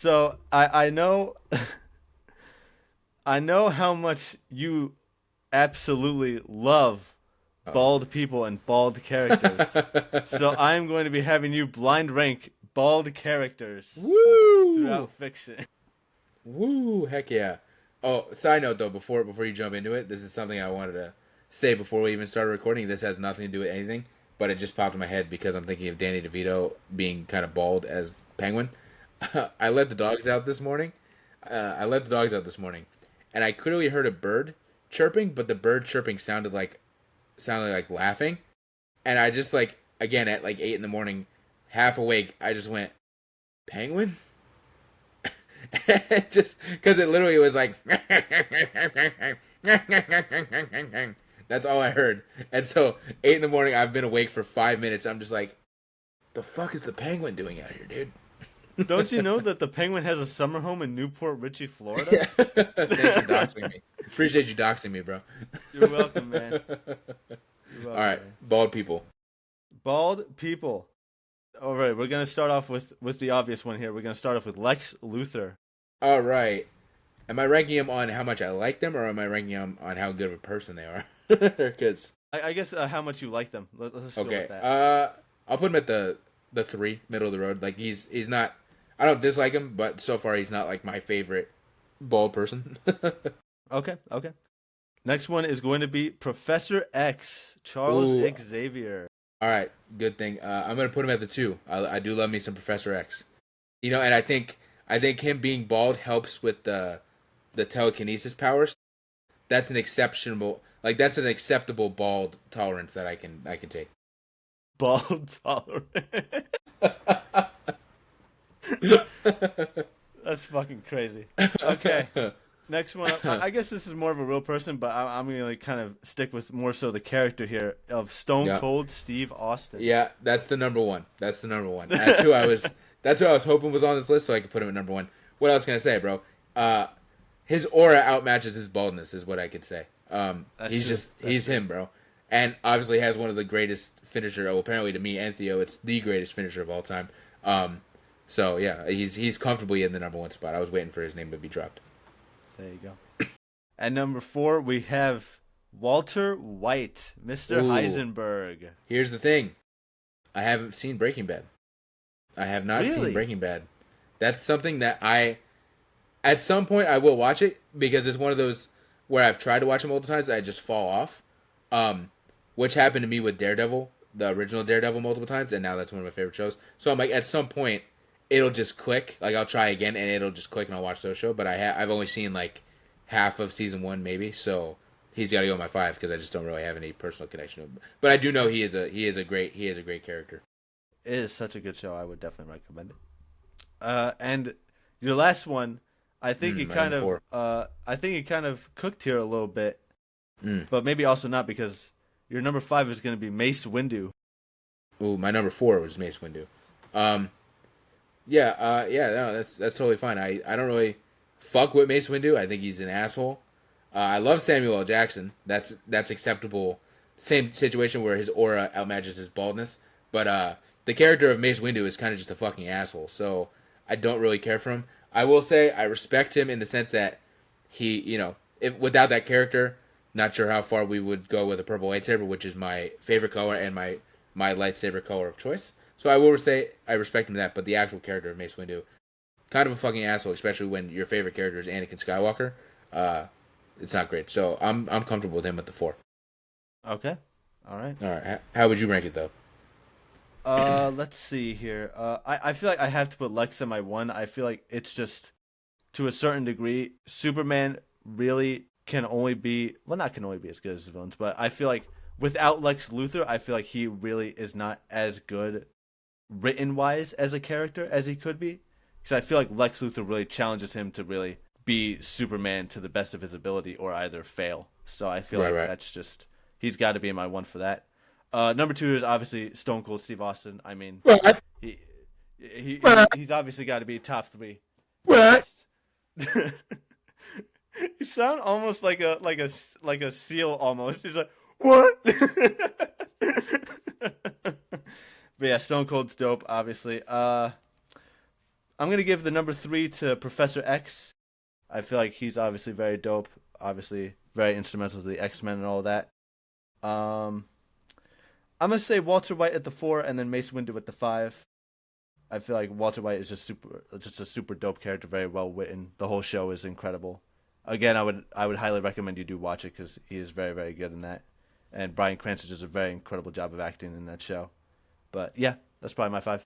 So I know I know how much you absolutely love Oh. bald people and bald characters. So I'm going to be having you blind rank bald characters Woo! throughout fiction. Woo! Heck yeah. Oh, side note though, before you jump into it, this is something I wanted to say before we even started recording. This has nothing to do with anything, but it just popped in my head because I'm thinking of Danny DeVito being kind of bald as Penguin. I let the dogs out this morning. I let the dogs out this morning, and I clearly heard a bird chirping, but the bird chirping sounded like laughing, and I just like again at like 8 in the morning, half awake, I just went Penguin. Just because it literally was like that's all I heard. And so 8 in the morning, I've been awake for 5 minutes. I'm just like, the fuck is the penguin doing out here, Don't you dude? know that the penguin has a summer home in Newport Richey, Yeah. Florida? Thanks for doxing me. Appreciate you doxing me, bro. You're welcome, man. You're All welcome, right, man. bald people. Bald people. All right, we're gonna start off with the obvious one here. We're gonna start off with Lex Luthor. All right. Am I ranking them on how much I like them, or am I ranking them on how good of a person they are? Because I guess how much you like them. Let's go with okay. that. I'll put him at the three, middle of the road. Like he's not. I don't dislike him, but so far he's not like my favorite bald person. Okay, okay. Next one is going to be Professor X, Charles Ooh. Xavier. All right. Good thing. I'm gonna put him at the two. I do love me some Professor X. And I think him being bald helps with the telekinesis powers. That's an acceptable bald tolerance that I can take. Bald tolerant. That's fucking crazy. Okay, next one up. I guess this is more of a real person, but I'm gonna like kind of stick with more so the character here of Stone Yeah. Cold Steve Austin. Yeah, that's the number one. That's the number one. That's who I was hoping was on this list so I could put him at number one. What else can I say, bro? Uh his aura outmatches his baldness is what I could say. That's He's true. just That's he's true. him, bro. And obviously has one of the greatest finisher, well, apparently to me and Theo, it's the greatest finisher of all time. Um so yeah, he's comfortably in the number one spot. I was waiting for his name to be dropped. There you go. At number four, we have Walter White, Mr. Ooh. Heisenberg. Here's the thing. I haven't seen Breaking Bad. I have not seen Really? Breaking Bad. That's something that at some point I will watch it because it's one of those where I've tried to watch it multiple times, I just fall off. Um, which happened to me with Daredevil, the original Daredevil, multiple times, and now that's one of my favorite shows. So I'm like, at some point, it'll just click. Like I'll try again, and it'll just click, and I'll watch the show. But I've only seen like half of season one, maybe. So he's got to go my five because I just don't really have any personal connection to him. But I do know he is a great character. It is such a good show. I would definitely recommend it. And your last one, My number four. I think it kind of cooked here a little bit, Mm. but maybe also not because your number five is going to be Mace Windu. Ooh, my number four was Mace Windu. Um, Yeah, yeah, no, that's totally fine. I don't really fuck with Mace Windu. I think he's an asshole. I love Samuel L. Jackson. That's acceptable. Same situation where his aura outmatches his baldness, but the character of Mace Windu is kind of just a fucking asshole. So I don't really care for him. I will say I respect him in the sense that if without that character, not sure how far we would go with a purple lightsaber, which is my favorite color and my lightsaber color of choice. So I will say I respect him that, but the actual character of Mace Windu, kind of a fucking asshole, especially when your favorite character is Anakin Skywalker. Uh, it's not great. So I'm comfortable with him at the four. Okay, all right. All right, how would you rank it though? Let's see here. I feel like I have to put Lex in my one. I feel like it's just to a certain degree, Superman really can only be well, not can only be as good as his villains, but I feel like without Lex Luthor, I feel like he really is not as good written wise as a character as he could be. Because I feel like Lex Luthor really challenges him to really be Superman to the best of his ability or either fail. So I feel Right, like right. that's just he's got to be in my one for that. Number two is obviously Stone Cold Steve Austin. I mean, What? he What? he's obviously got to be top three. What? Just you sound almost like a seal almost. He's like what? But yeah, Stone Cold's dope. Obviously. I'm gonna give the number 3 to Professor X. I feel like he's obviously very dope. Obviously, very instrumental to the X-Men and all that. Um, I'm gonna say Walter White at the 4, and then Mace Windu at the 5. I feel like Walter White is just a super dope character, very well written. The whole show is incredible. Again, I would highly recommend you do watch it because he is very very good in that, and Bryan Cranston does a very incredible job of acting in that show. But yeah, that's probably my 5.